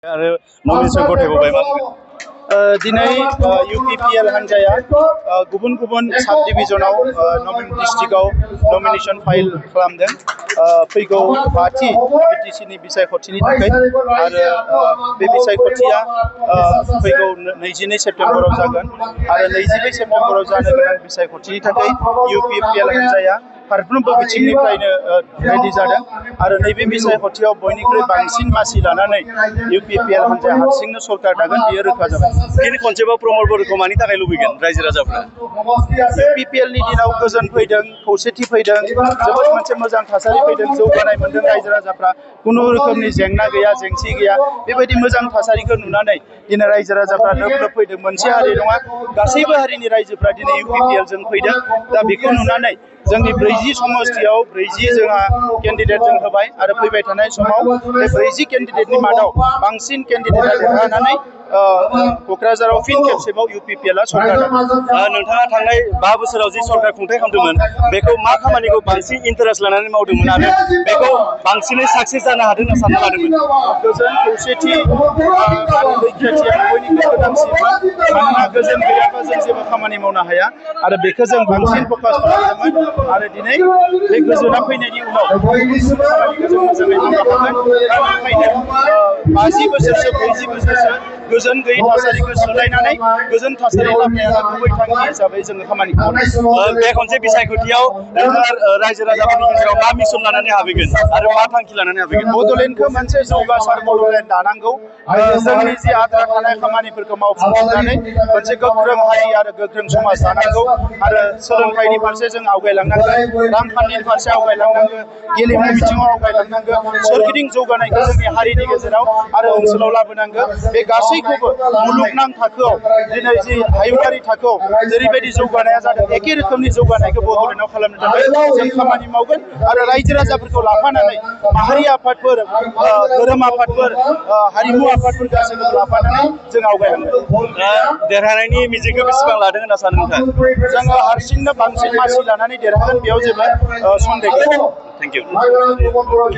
आरो नमिनेसन गथायबावबायमोन दिनै UPPL हान्जाया गुबुन गुबुन साब डिभिजनाव डिस्ट्रिक्टआव नमिनेसन फाइल खालामदों फैगौ 5थि बिटिसिनि बिसायख'थिनि थाखाय आरो बे बिसायख'थिया फैगौ 22 सेप्तेम्बराव जागोन आरो 22 सेप्तेम्बराव जानो गोनां बिसायख'थिनि थाखाय UPPL हान्जाया फारफ्रोमबो बिथिंनिफ्रायनो रेडि जादों आरो नैबे बिसायख'थियाव बयनिख्रुइ बांसिन मासि लानानै UPPL हान्जाया हारसिंनो सरकार दागोन बेयो रोखा जाबाय। फिन खनसेबाव प्रमटफोरखौ मानि थाखाय लुबैगोन रायजो राजाफ्रा? UPPL नि दिनाव गोजोन फैदों, खौसेथि फैदों, जोबोद मोनसे मोजां थासारि फैदों, जौगानाय मोनदों रायजो राजाफ्रा, खुनु रोखोमनि जेंना गैया, जेंसि गैया, बेबायदि मोजां थासारिखौ नुनानै दिनै रायजो राजाफ्रा लोब लोब फैदों। मोनसे हारि नङा, गासैबो हारिनि रायजोफ्रा दिनै UPPL जों फैदों। दा बेखौ नुनानै जोंनि 40 समष्टियाव 40 जोंहा केन्डिडेट जों होबाय आरो फैबाय थानाय समाव बे 40 केन्डिडेटनि मादाव बांसिन केन्डिडेटआ देरहानानै क'क्राझाराव फिन खेबसेबाव UPPLआ सरकार दागोन। नोंथाङा थांनाय 5 बोसोराव जि सरकार खुंथाय खालामदोंमोन बेखौ मा खामानिखौ बांसिन इन्टारेस्ट लानानै मावदोंमोन आरो बेखौ बांसिनै साक्सेस जानो हादों होनना सानना लादोंमोन? गोजोन खौसेथि आरो रैखाथिया बयनिख्रुइ गोनांसिनमोन। मानोना गोजोन गैयाबा जों जेबो खामानि मावनो हाया आरो बेखौ जों बांसिन फकास खालामदोंमोन आरो दिनै बे गोजोना फैनायनि उनाव खामानिखौ जों मोजाङै मावनो हागोन। दा बेनिखायनो 50 बोसोरसो 40 बोसोरसो गोजोन गैयै थासारिखौ सोलायनानै गोजोन थासारि लाबोनायानो गुबै थांखि हिसाबै जोङो खामानिखौ मावदों। बे खनसे बिसायख'थियाव नोंथाङा रायजो राजाफोरनि गेजेराव मा मिशन लानानै हाबैगोन आरो मा थांखि लानानै हाबैगोन? बड'लेण्डखौ मोनसे जौगासार बड'लेण्ड दानांगौ, जोंनि जि आद्रा थानाय खामानिफोरखौ मावफुंजोबनानै मोनसे गोख्रों हारि आरो गोख्रों समाज दानांगौ आरो सोलोंथाइनि फारसे जों आवगायलांनांगोन, रांखान्थिनि फारसे आवगायलांनांगोन, गेलेमु बिथिङाव आवगायलांनांगोन, सोरगिदिं जौगानायखौ जोंनि हारिनि गेजेराव आरो ओनसोलाव लाबोनांगोन। बे गासैखौबो मुलुगनां थाखोआव दिनै जि हायुङारि थाखोआव जेरैबायदि जौगानाया जादों एखे रोखोमनि जौगानायखौ बड'लेण्डआव खालामनो थाखाय जों खामानि मावगोन आरो रायजो राजाफोरखौ लाफानानै माहारि आफादफोर, धोरोम आफादफोर, हारिमु आफादफोर गासैखौबो लाफानानै जों आवगायलांगोन। देरहानायनि मिजिंखौ बेसेबां लादों होनना सानो नोंथाङा? जोङो हारसिंनो बांसिन मासि लानानै देरहागोन, बेयाव जेबो सन्देह गैया। Thank you.